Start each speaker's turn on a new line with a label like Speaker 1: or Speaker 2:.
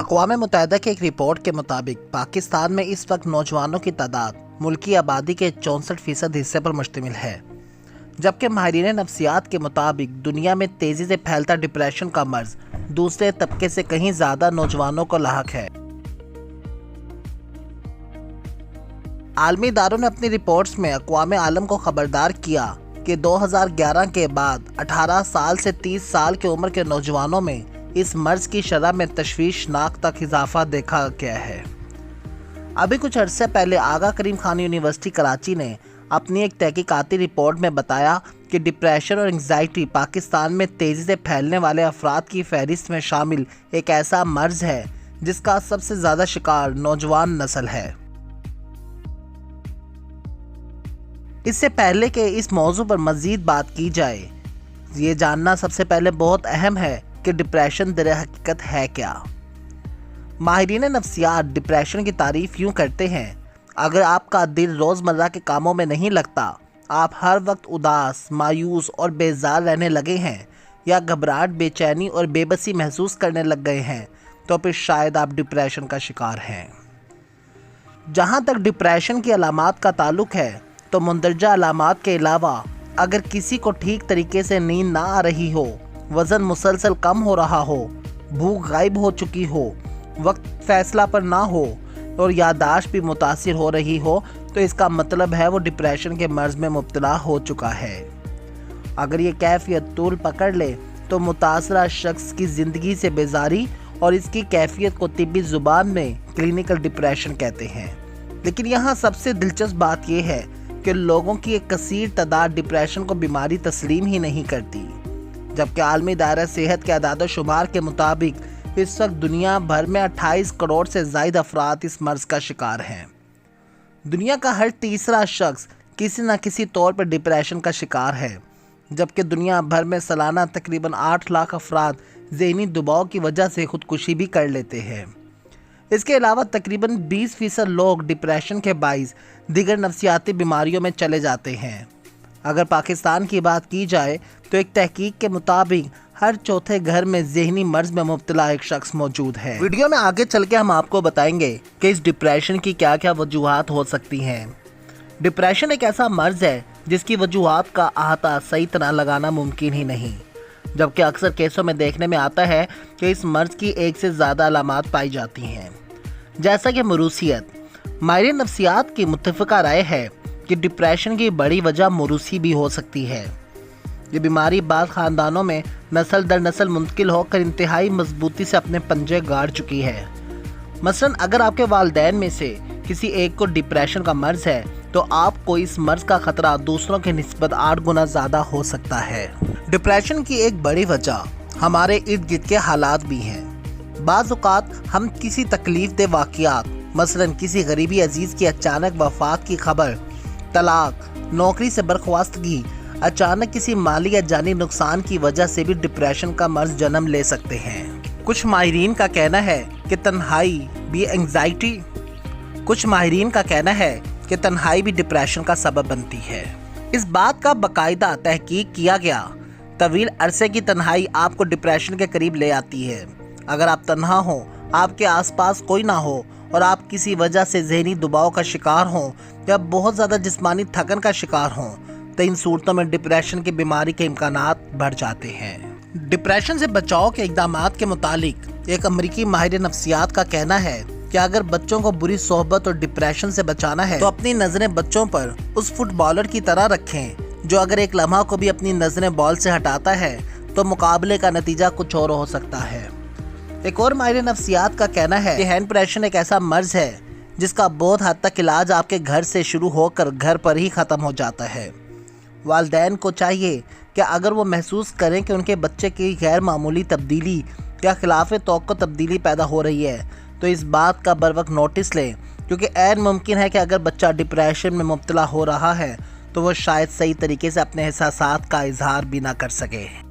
Speaker 1: अक़वाम मुत्तहिदा की एक रिपोर्ट के मुताबिक पाकिस्तान में इस वक्त नौजवानों की तादाद मुल्की आबादी के 64% हिस्से पर मुश्तमिल है, जबकि माहिरीन नफ्सियात के मुताबिक दुनिया में तेज़ी से फैलता डिप्रेशन का मर्ज दूसरे तबके से कहीं ज़्यादा नौजवानों को लाहक है। आलमी इदारों ने अपनी रिपोर्ट्स में अक़वाम आलम को खबरदार किया कि 2011 के बाद 18 साल से 30 साल की उम्र के नौजवानों में इस मर्ज की शरह में तशवीशनाक तक इजाफा देखा गया है। अभी कुछ अरसे पहले आगा करीम खान यूनिवर्सिटी कराची ने अपनी एक तहकीकाती रिपोर्ट में बताया कि डिप्रेशन और एंग्जाइटी पाकिस्तान में तेज़ी से फैलने वाले अफराद की फहरिस्त में शामिल एक ऐसा मर्ज है जिसका सबसे ज़्यादा शिकार नौजवान नस्ल है। इससे पहले कि इस मौजू पर मज़ीद बात की जाए, ये जानना सबसे पहले बहुत अहम है कि डिप्रेशन दर हकीकत है क्या। माहिरीन नफ्सियात डिप्रेशन की तारीफ़ यूँ करते हैं, अगर आपका दिल रोज़मर्रा के कामों में नहीं लगता, आप हर वक्त उदास, मायूस और बेजार रहने लगे हैं या घबराहट, बेचैनी और बेबसी महसूस करने लग गए हैं, तो फिर शायद आप डिप्रेशन का शिकार हैं। जहाँ तक डिप्रेशन की अलामात का ताल्लुक है, तो मुंदरजा अलामात के अलावा अगर किसी को ठीक तरीके से नींद ना आ रही हो, वज़न मुसलसल कम हो रहा हो, भूख गायब हो चुकी हो, वक्त फैसला पर ना हो और याददाश्त भी मुतासिर हो रही हो, तो इसका मतलब है वो डिप्रेशन के मर्ज में मुब्तला हो चुका है। अगर ये कैफियत तूल पकड़ ले तो मुतासरा शख्स की ज़िंदगी से बेजारी और इसकी कैफियत को तिब्बी ज़ुबान में क्लिनिकल डिप्रेशन कहते हैं। लेकिन यहाँ सबसे दिलचस्प बात यह है कि लोगों की एक कसीर तादाद डिप्रेशन को बीमारी तस्लीम ही नहीं करती, जबकि आलमी दायरा सेहत के अदाद शुमार के मुताबिक इस वक्त दुनिया भर में 28 करोड़ से ज़ायद अफराद इस मर्ज का शिकार हैं। दुनिया का हर तीसरा शख्स किसी न किसी तौर पर डिप्रेशन का शिकार है, जबकि दुनिया भर में सालाना तकरीबन 8 लाख अफराद ज़हनी दबाव की वजह से खुदकुशी भी कर लेते हैं। इसके अलावा तकरीबन 20% लोग डिप्रेशन के बाइस दीगर नफ्सियाती बीमारियों में चले जाते हैं। अगर पाकिस्तान की बात की जाए तो एक तहकीक के मुताबिक हर चौथे घर में ज़हनी मर्ज में मुब्तला एक शख्स मौजूद है। वीडियो में आगे चल के हम आपको बताएंगे कि इस डिप्रेशन की क्या क्या वजूहात हो सकती हैं। डिप्रेशन एक ऐसा मर्ज है जिसकी वजूहात का अहाता सही तरह लगाना मुमकिन ही नहीं, जबकि अक्सर केसों में देखने में आता है कि इस मर्ज की एक से ज़्यादा अलामात पाई जाती हैं, जैसा कि मरूसियत। माहिरीन नफ्सियात की मुत्तफ़िका राय है कि डिप्रेशन की बड़ी वजह मरूसी भी हो सकती है। ये बीमारी बाद ख़ानदानों में नस्ल दर नस्ल मुंतकिल होकर इंतहाई मजबूती से अपने पंजे गाड़ चुकी है। मसलन अगर आपके वालिदैन में से किसी एक को डिप्रेशन का मर्ज है, तो आपको इस मर्ज का ख़तरा दूसरों के निस्बत 8 गुना ज़्यादा हो सकता है। डिप्रेशन की एक बड़ी वजह हमारे इर्द गिर्द के हालात भी हैं। बाज़ औक़ात हम किसी तकलीफ दे वाक़ियात, मसलन किसी गरीबी अजीज़ की अचानक वफ़ात की खबर, तलाक, नौकरी से बर्खास्तगी, अचानक किसी माली या जानी नुकसान की वजह से भी डिप्रेशन का मर्ज जन्म ले सकते हैं। कुछ माहिरीन का कहना है कि तन्हाई भी भी डिप्रेशन का सबब बनती है। इस बात का बाकायदा तहकीक किया गया। तवील अरसे की तन्हाई आपको डिप्रेशन के करीब ले आती है। अगर आप तन्हा हो, आपके आसपास कोई ना हो और आप किसी वजह से ज़हनी दबाव का शिकार हों या बहुत ज़्यादा जिस्मानी थकन का शिकार हों, तो इन सूरतों में डिप्रेशन की बीमारी के इम्कानात बढ़ जाते हैं। डिप्रेशन से बचाव के इक़दामात के मुतालिक एक अमरीकी माहिर नफ्सियात का कहना है कि अगर बच्चों को बुरी सोहबत और डिप्रेशन से बचाना है, तो अपनी नज़रें बच्चों पर उस फुटबॉलर की तरह रखें जो अगर एक लम्हा को भी अपनी नज़रें बॉल से हटाता है तो मुकाबले का नतीजा कुछ और हो सकता है। एक और माहिर नफ्सियात का कहना है कि डिप्रेशन एक ऐसा मर्ज है जिसका बहुत हद तक इलाज आपके घर से शुरू होकर घर पर ही ख़त्म हो जाता है। वालिदैन को चाहिए कि अगर वो महसूस करें कि उनके बच्चे की गैर मामूली तब्दीली या खिलाफ तौक़्क़ो तब्दीली पैदा हो रही है, तो इस बात का बर वक्त नोटिस लें, क्योंकि ऐन मुमकिन है कि अगर बच्चा डिप्रेशन में मुब्तला हो रहा है तो वो शायद सही तरीके से अपने एहसासात का इजहार भी ना कर सके।